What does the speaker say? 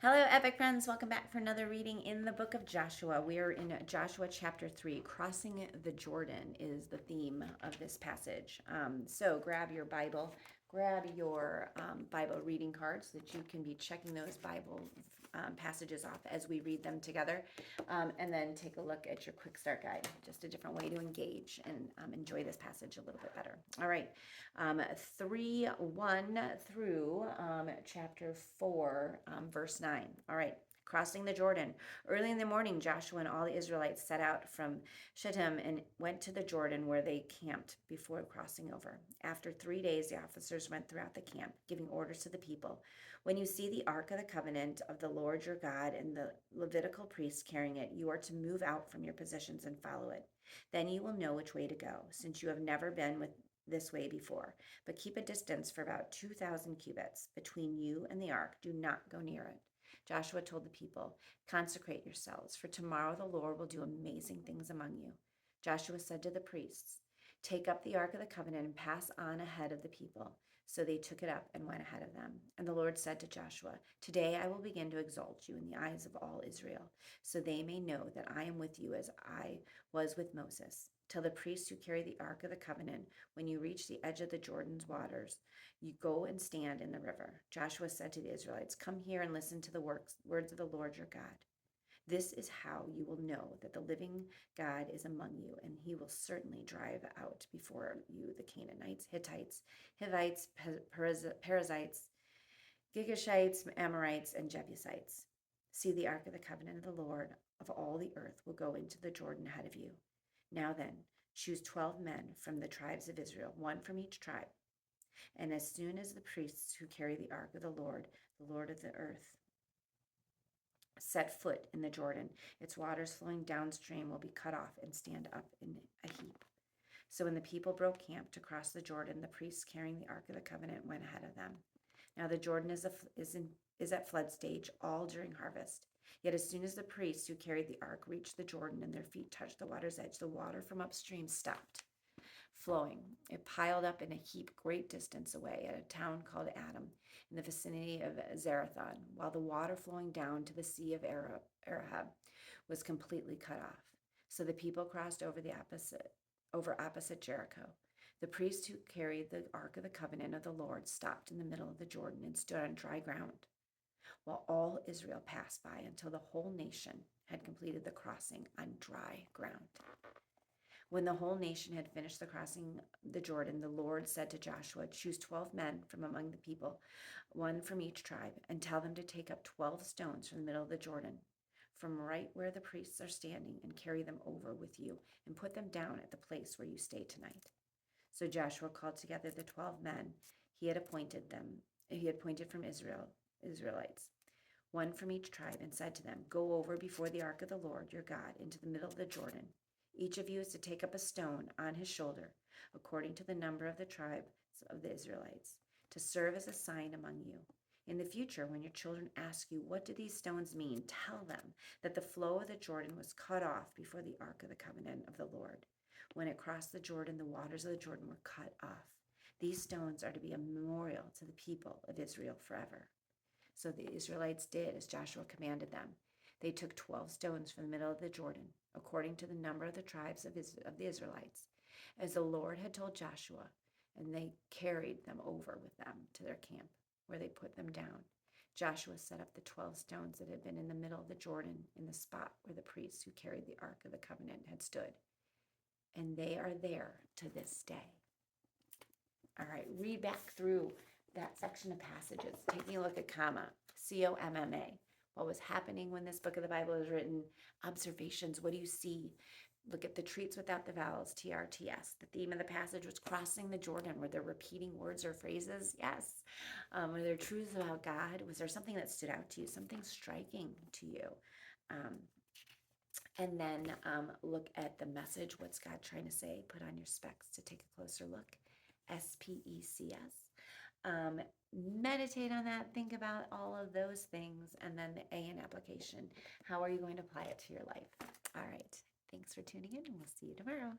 Hello, Epic friends. Welcome back for another reading in the book of Joshua. We are in Joshua chapter 3. Crossing the Jordan is the theme of this passage. So grab your Bible, grab your Bible reading cards so that you can be checking those Bible passages off as we read them together. And then take a look at your quick start guide, just a different way to engage and enjoy this passage a little bit better. All right, 3:1 through chapter 4, verse 9. All right. Crossing the Jordan. Early in the morning, Joshua and all the Israelites set out from Shittim and went to the Jordan where they camped before crossing over. After 3 days, the officers went throughout the camp, giving orders to the people. When you see the Ark of the Covenant of the Lord your God and the Levitical priests carrying it, you are to move out from your positions and follow it. Then you will know which way to go, since you have never been this way before. But keep a distance for about 2,000 cubits between you and the ark. Do not go near it. Joshua told the people, consecrate yourselves, for tomorrow the Lord will do amazing things among you. Joshua said to the priests, take up the Ark of the Covenant and pass on ahead of the people. So they took it up and went ahead of them. And the Lord said to Joshua, today I will begin to exalt you in the eyes of all Israel, so they may know that I am with you as I was with Moses. Tell the priests who carry the Ark of the Covenant, when you reach the edge of the Jordan's waters, you go and stand in the river. Joshua said to the Israelites, come here and listen to the words of the Lord your God. This is how you will know that the living God is among you, and he will certainly drive out before you the Canaanites, Hittites, Hivites, Perizzites, Girgashites, Amorites, and Jebusites. See, the Ark of the Covenant of the Lord of all the earth will go into the Jordan ahead of you. Now then, choose 12 men from the tribes of Israel, one from each tribe. And as soon as the priests who carry the ark of the Lord of the earth, set foot in the Jordan, its waters flowing downstream will be cut off and stand up in a heap. So when the people broke camp to cross the Jordan, the priests carrying the Ark of the Covenant went ahead of them. Now the Jordan is at flood stage all during harvest. Yet as soon as the priests who carried the ark reached the Jordan and their feet touched the water's edge, the water from upstream stopped flowing. It piled up in a heap great distance away at a town called Adam in the vicinity of Zarethan, while the water flowing down to the Sea of Arab was completely cut off. So the people crossed over opposite Jericho. The priests who carried the Ark of the Covenant of the Lord stopped in the middle of the Jordan and stood on dry ground, while all Israel passed by until the whole nation had completed the crossing on dry ground. When the whole nation had finished the crossing the Jordan, the Lord said to Joshua, choose 12 men from among the people, one from each tribe, and tell them to take up 12 stones from the middle of the Jordan, from right where the priests are standing, and carry them over with you, and put them down at the place where you stay tonight. So Joshua called together the 12 men he had appointed from Israelites, one from each tribe, and said to them, go over before the ark of the Lord your God into the middle of the Jordan. Each of you is to take up a stone on his shoulder, according to the number of the tribes of the Israelites, to serve as a sign among you. In the future, when your children ask you, what do these stones mean? Tell them that the flow of the Jordan was cut off before the Ark of the Covenant of the Lord. When it crossed the Jordan, the waters of the Jordan were cut off. These stones are to be a memorial to the people of Israel forever. So the Israelites did as Joshua commanded them. They took 12 stones from the middle of the Jordan, according to the number of the tribes of the Israelites, as the Lord had told Joshua, and they carried them over with them to their camp, where they put them down. Joshua set up the 12 stones that had been in the middle of the Jordan in the spot where the priests who carried the Ark of the Covenant had stood, and they are there to this day. All right, read back through that section of passages, taking a look at COMMA, what was happening when this book of the Bible was written, observations, what do you see? Look at the treats without the vowels, TRTS. The theme of the passage was crossing the Jordan. Were there repeating words or phrases? Yes. Were there truths about God? Was there something that stood out to you, something striking to you? And then look at the message. What's God trying to say? Put on your specs to take a closer look. SPECS. Meditate on that, think about all of those things, and then the A in application. How are you going to apply it to your life? All right. Thanks for tuning in, and we'll see you tomorrow.